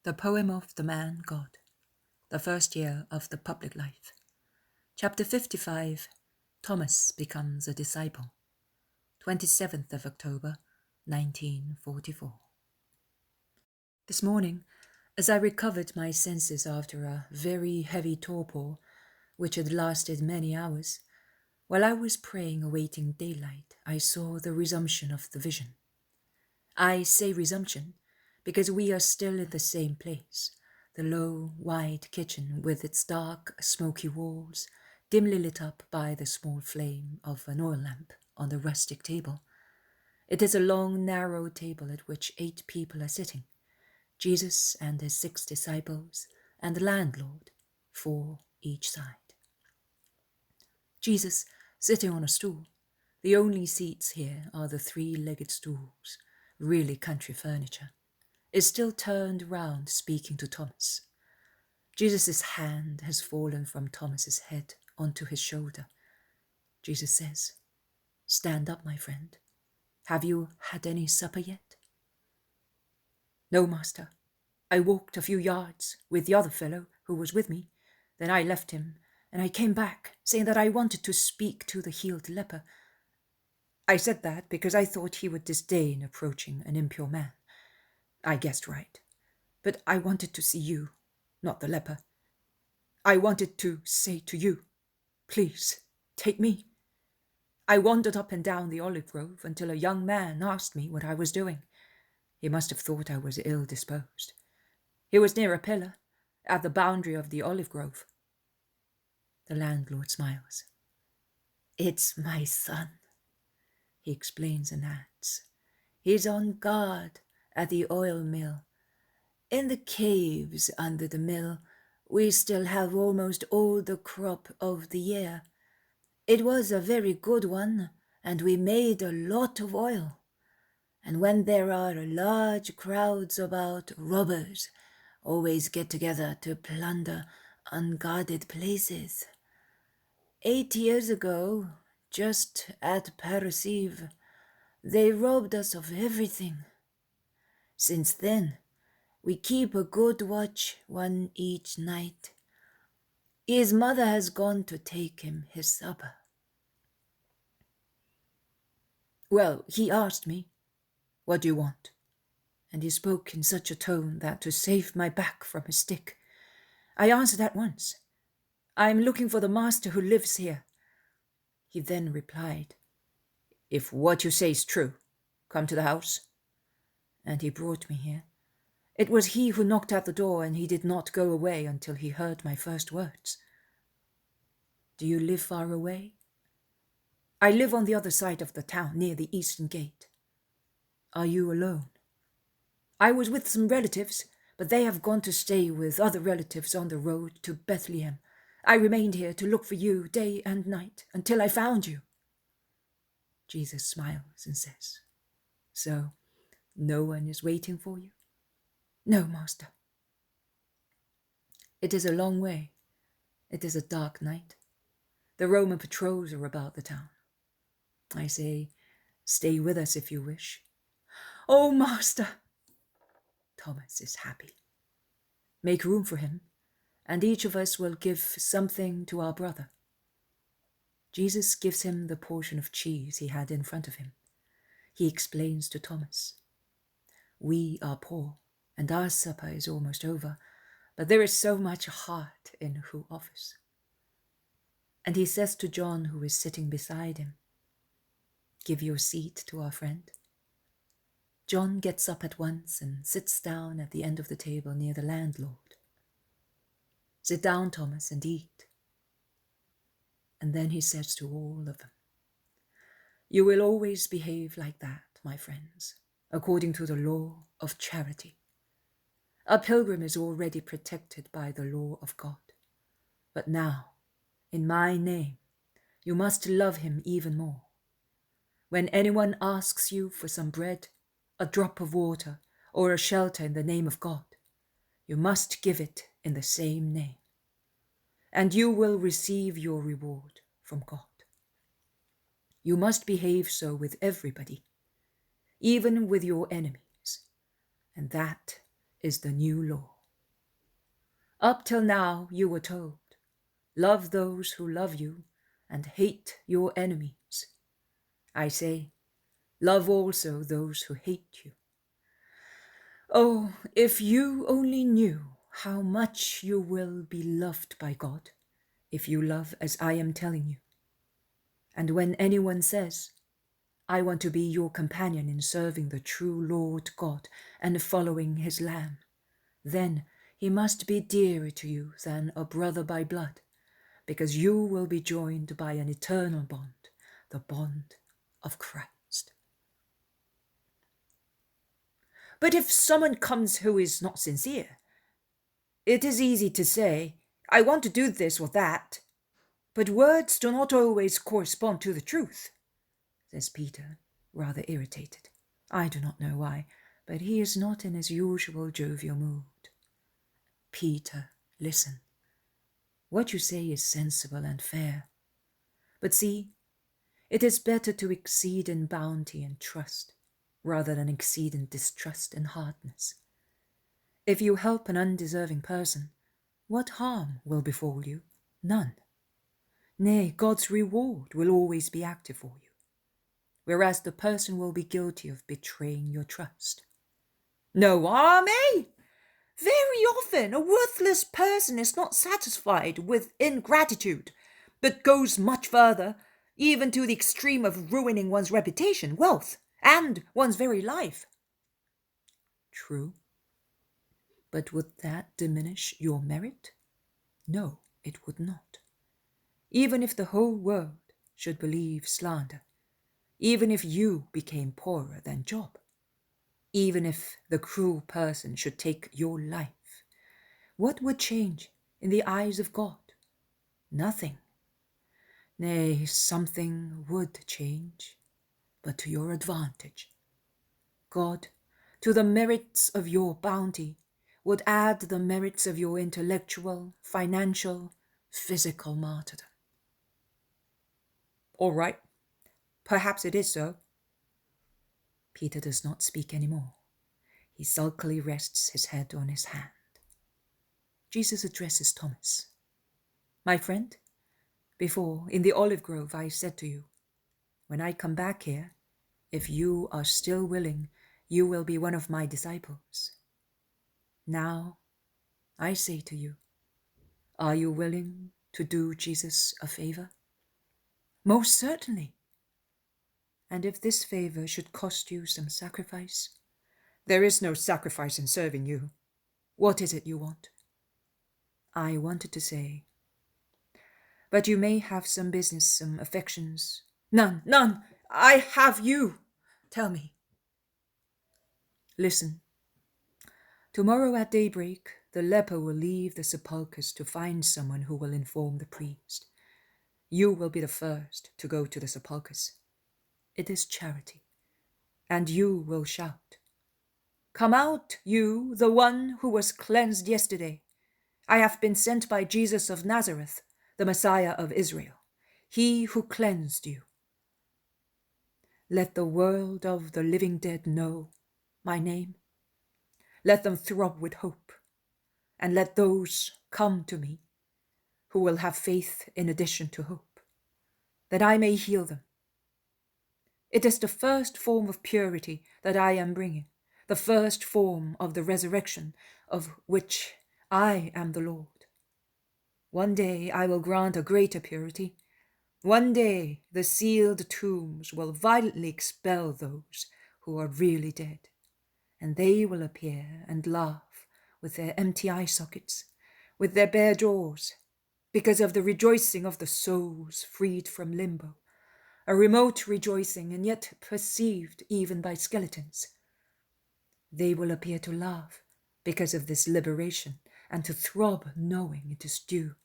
The Poem of the Man God, the first year of the public life. Chapter 55, Thomas becomes a disciple. 27th of October, 1944. This morning, as I recovered my senses after a very heavy torpor, which had lasted many hours, while I was praying awaiting daylight, I saw the resumption of the vision. I say resumption because we are still in the same place, the low, wide kitchen with its dark, smoky walls, dimly lit up by the small flame of an oil lamp on the rustic table. It is a long, narrow table at which 8 people are sitting, Jesus and his 6 disciples, and the landlord, 4 each side. Jesus sitting on a stool. The only seats here are the 3-legged stools, really country furniture, is still turned round speaking to Thomas. Jesus' hand has fallen from Thomas's head onto his shoulder. Jesus says, "Stand up, my friend. Have you had any supper yet?" "No, Master. I walked a few yards with the other fellow who was with me. Then I left him, and I came back, saying that I wanted to speak to the healed leper. I said that because I thought he would disdain approaching an impure man. I guessed right. But I wanted to see you, not the leper. I wanted to say to you, please, take me. I wandered up and down the olive grove until a young man asked me what I was doing. He must have thought I was ill-disposed. He was near a pillar, at the boundary of the olive grove." The landlord smiles. "It's my son," he explains and adds. "He's on guard at the oil mill. In the caves under the mill, we still have almost all the crop of the year. It was a very good one, and we made a lot of oil. And when there are large crowds about, robbers always get together to plunder unguarded places. 8 years ago, just at Paris Eve, they robbed us of everything. Since then, we keep a good watch, one each night. His mother has gone to take him his supper." "Well, he asked me, 'What do you want?' And he spoke in such a tone that to save my back from his stick, I answered at once, 'I'm looking for the master who lives here.' He then replied, 'If what you say is true, come to the house.' And he brought me here. It was he who knocked at the door, and he did not go away until he heard my first words." "Do you live far away?" "I live on the other side of the town, near the eastern gate." "Are you alone?" "I was with some relatives, but they have gone to stay with other relatives on the road to Bethlehem. I remained here to look for you day and night until I found you." Jesus smiles and says, "So, no one is waiting for you?" "No, Master." "It is a long way. It is a dark night. The Roman patrols are about the town. I say, stay with us if you wish." "Oh, Master!" Thomas is happy. "Make room for him, and each of us will give something to our brother." Jesus gives him the portion of cheese he had in front of him. He explains to Thomas, "We are poor, and our supper is almost over, but there is so much heart in who offers." And he says to John, who is sitting beside him, "Give your seat to our friend." John gets up at once and sits down at the end of the table near the landlord. "Sit down, Thomas, and eat." And then he says to all of them, "You will always behave like that, my friends, according to the law of charity. A pilgrim is already protected by the law of God. But now, in my name, you must love him even more. When anyone asks you for some bread, a drop of water, or a shelter in the name of God, you must give it in the same name, and you will receive your reward from God. You must behave so with everybody, even with your enemies, and that is the new law. Up till now you were told, love those who love you and hate your enemies. I say, love also those who hate you. Oh, if you only knew how much you will be loved by God if you love as I am telling you. And when anyone says, I want to be your companion in serving the true Lord God and following his Lamb, then he must be dearer to you than a brother by blood, because you will be joined by an eternal bond, the bond of Christ. But if someone comes who is not sincere, it is easy to say, I want to do this or that, but words do not always correspond to the truth, says Peter, rather irritated. I do not know why, but he is not in his usual jovial mood. Peter, listen. What you say is sensible and fair. But see, it is better to exceed in bounty and trust, rather than exceed in distrust and hardness. If you help an undeserving person, what harm will befall you? None. Nay, God's reward will always be active for you, whereas the person will be guilty of betraying your trust. No harm, eh? Very often a worthless person is not satisfied with ingratitude, but goes much further, even to the extreme of ruining one's reputation, wealth, and one's very life. True. But would that diminish your merit? No, it would not. Even if the whole world should believe slander, even if you became poorer than Job, even if the cruel person should take your life, what would change in the eyes of God? Nothing. Nay, something would change, but to your advantage. God, to the merits of your bounty, would add the merits of your intellectual, financial, physical martyrdom. All right, perhaps it is so. Peter does not speak any more. He sulkily rests his head on his hand. Jesus addresses Thomas. My friend, before, in the olive grove, I said to you, when I come back here, if you are still willing, you will be one of my disciples. Now, I say to you, are you willing to do Jesus a favor? Most certainly. And if this favor should cost you some sacrifice? There is no sacrifice in serving you. What is it you want? I wanted to say, but you may have some business, some affections. None, none. I have you. Tell me. Listen. Tomorrow at daybreak, the leper will leave the sepulchres to find someone who will inform the priest. You will be the first to go to the sepulchres. It is charity. And you will shout, come out, you, the one who was cleansed yesterday. I have been sent by Jesus of Nazareth, the Messiah of Israel, he who cleansed you. Let the world of the living dead know my name. Let them throb with hope, and let those come to me who will have faith in addition to hope, that I may heal them. It is the first form of purity that I am bringing, the first form of the resurrection of which I am the Lord. One day I will grant a greater purity. One day the sealed tombs will violently expel those who are really dead, and they will appear and laugh with their empty eye sockets, with their bare jaws, because of the rejoicing of the souls freed from limbo, a remote rejoicing and yet perceived even by skeletons. They will appear to laugh because of this liberation and to throb knowing it is due.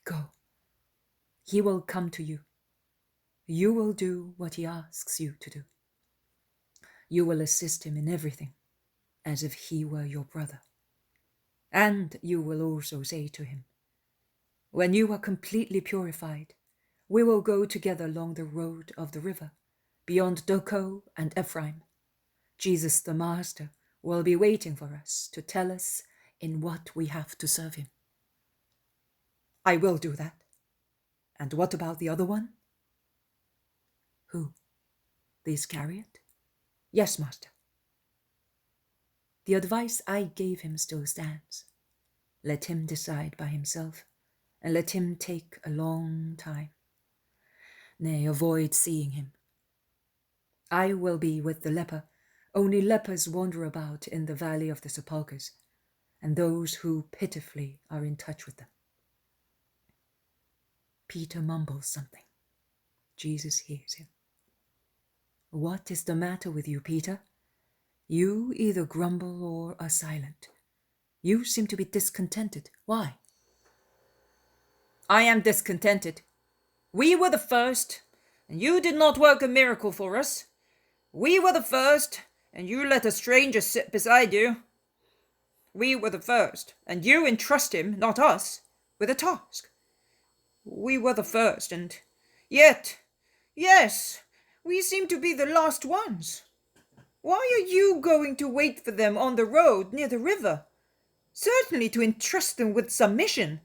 Go. He will come to you. You will do what he asks you to do. You will assist him in everything, as if he were your brother. And you will also say to him, when you are completely purified, we will go together along the road of the river, beyond Doko and Ephraim. Jesus the Master will be waiting for us to tell us in what we have to serve him. I will do that. And what about the other one? Who? The Iscariot? Yes, master. The advice I gave him still stands. Let him decide by himself, and let him take a long time. Nay, avoid seeing him. I will be with the leper. Only lepers wander about in the valley of the sepulchres, and those who pitifully are in touch with them. Peter mumbles something. Jesus hears him. What is the matter with you, Peter? You either grumble or are silent. You seem to be discontented. Why? I am discontented. We were the first, and you did not work a miracle for us. We were the first, and you let a stranger sit beside you. We were the first, and you entrust him, not us, with a task. We were the first, and yet, yes, we seem to be the last ones. Why are you going to wait for them on the road near the river? Certainly to entrust them with some mission.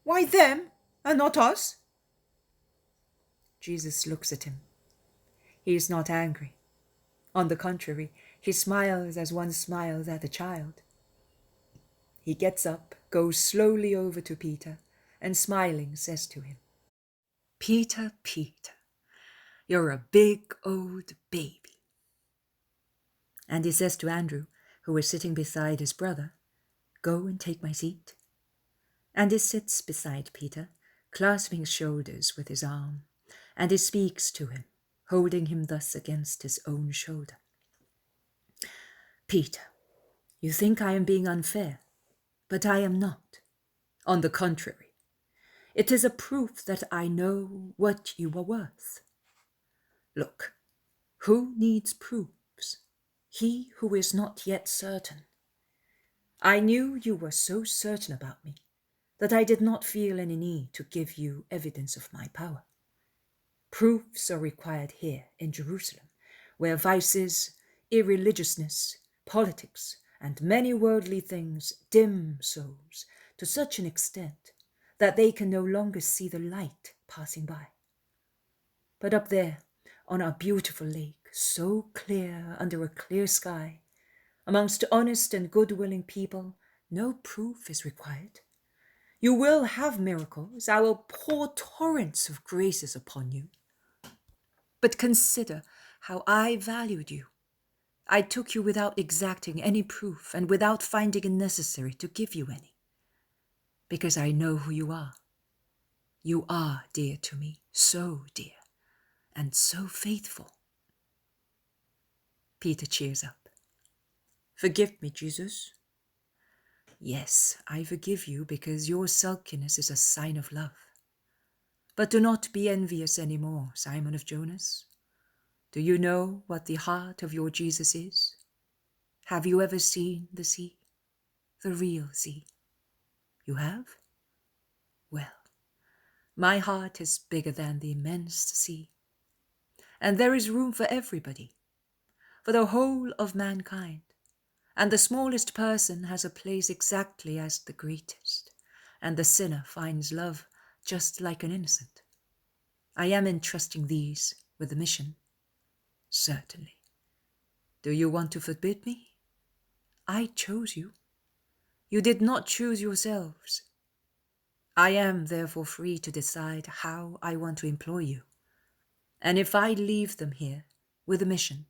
Why them, and not us? Jesus looks at him. He is not angry. On the contrary, he smiles as one smiles at a child. He gets up, goes slowly over to Peter, and smiling says to him, Peter, Peter, you're a big old baby. And he says to Andrew, who is sitting beside his brother, Go and take my seat. And he sits beside Peter, clasping his shoulders with his arm, and he speaks to him, holding him thus against his own shoulder. Peter, you think I am being unfair, but I am not. On the contrary, it is a proof that I know what you are worth. Look, who needs proofs? He who is not yet certain. I knew you were so certain about me that I did not feel any need to give you evidence of my power. Proofs are required here in Jerusalem, where vices, irreligiousness, politics, and many worldly things dim souls to such an extent that they can no longer see the light passing by. But up there, on our beautiful lake, so clear under a clear sky, amongst honest and good-willing people, no proof is required. You will have miracles. I will pour torrents of graces upon you. But consider how I valued you. I took you without exacting any proof and without finding it necessary to give you any. Because I know who you are. You are dear to me, so dear, and so faithful. Peter cheers up. Forgive me, Jesus. Yes, I forgive you because your sulkiness is a sign of love. But do not be envious any more, Simon of Jonas. Do you know what the heart of your Jesus is? Have you ever seen the sea? The real sea? You have? Well, my heart is bigger than the immense sea. And there is room for everybody, for the whole of mankind. And the smallest person has a place exactly as the greatest. And the sinner finds love just like an innocent. I am entrusting these with the mission. Certainly. Do you want to forbid me? I chose you. You did not choose yourselves. I am therefore free to decide how I want to employ you. And if I leave them here with a mission,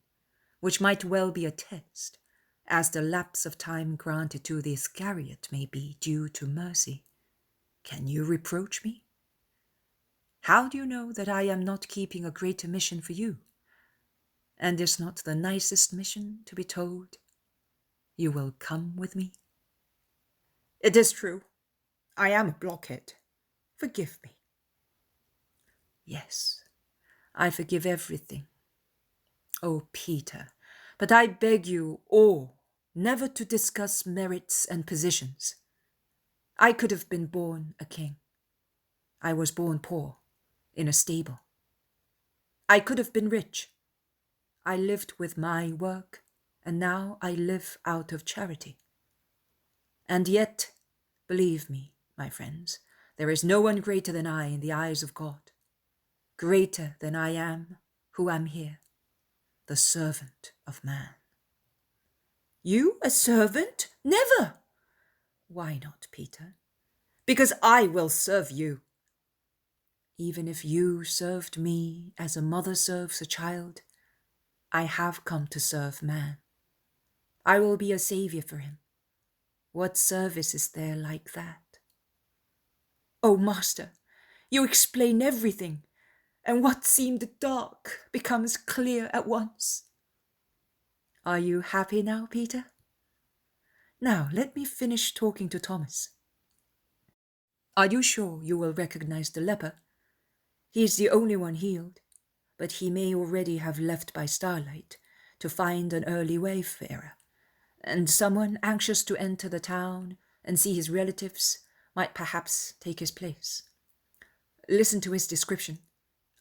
which might well be a test, as the lapse of time granted to the Iscariot may be due to mercy, can you reproach me? How do you know that I am not keeping a greater mission for you? And is not the nicest mission to be told, you will come with me? It is true. I am a blockhead. Forgive me. Yes, I forgive everything. Oh, Peter, but I beg you all never to discuss merits and positions. I could have been born a king. I was born poor, in a stable. I could have been rich. I lived with my work and now I live out of charity. And yet, believe me, my friends, there is no one greater than I in the eyes of God, greater than I am who am here, the servant of man. You a servant? Never! Why not, Peter? Because I will serve you. Even if you served me as a mother serves a child, I have come to serve man. I will be a savior for him. What service is there like that? Oh, Master, you explain everything, and what seemed dark becomes clear at once. Are you happy now, Peter? Now let me finish talking to Thomas. Are you sure you will recognize the leper? He is the only one healed, but he may already have left by starlight to find an early wayfarer, and someone anxious to enter the town and see his relatives might perhaps take his place. Listen to his description.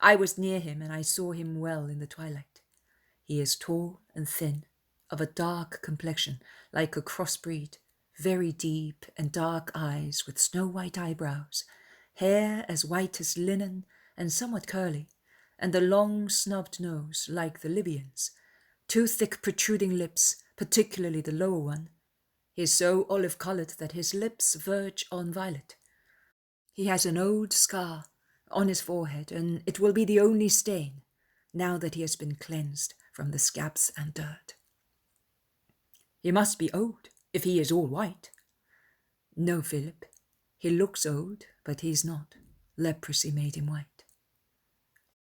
I was near him and I saw him well in the twilight. He is tall and thin, of a dark complexion, like a crossbreed, very deep and dark eyes with snow-white eyebrows, hair as white as linen and somewhat curly, and a long snubbed nose like the Libyans, two thick protruding lips, particularly the lower one. He is so olive-coloured that his lips verge on violet. He has an old scar on his forehead, and it will be the only stain, now that he has been cleansed from the scabs and dirt. He must be old, if he is all white. No, Philip, he looks old, but he is not. Leprosy made him white.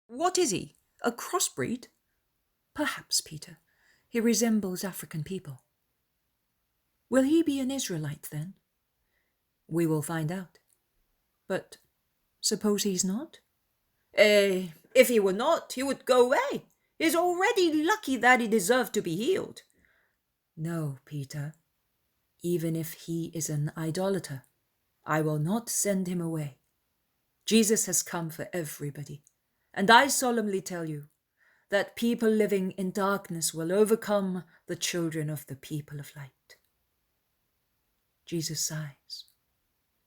What is he? A crossbreed? Perhaps, Peter. He resembles African people. Will he be an Israelite then? We will find out. But suppose he's not? If he were not, he would go away. He is already lucky that he deserved to be healed. No, Peter. Even if he is an idolater, I will not send him away. Jesus has come for everybody, and I solemnly tell you that people living in darkness will overcome the children of the people of light. Jesus sighs.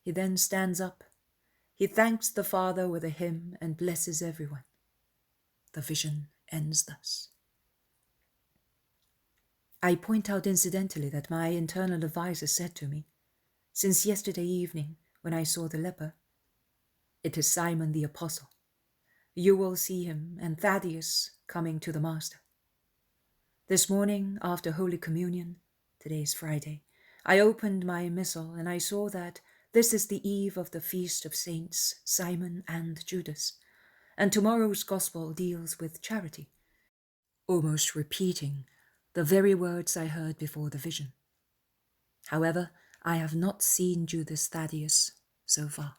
He then stands up. He thanks the Father with a hymn and blesses everyone. The vision ends thus. I point out incidentally that my internal adviser said to me, since yesterday evening when I saw the leper, "It is Simon the Apostle. You will see him and Thaddeus coming to the Master." This morning, after Holy Communion, today is Friday, I opened my missal and I saw that this is the eve of the feast of Saints Simon and Judas, and tomorrow's Gospel deals with charity, almost repeating the very words I heard before the vision. However, I have not seen Judas Thaddeus so far.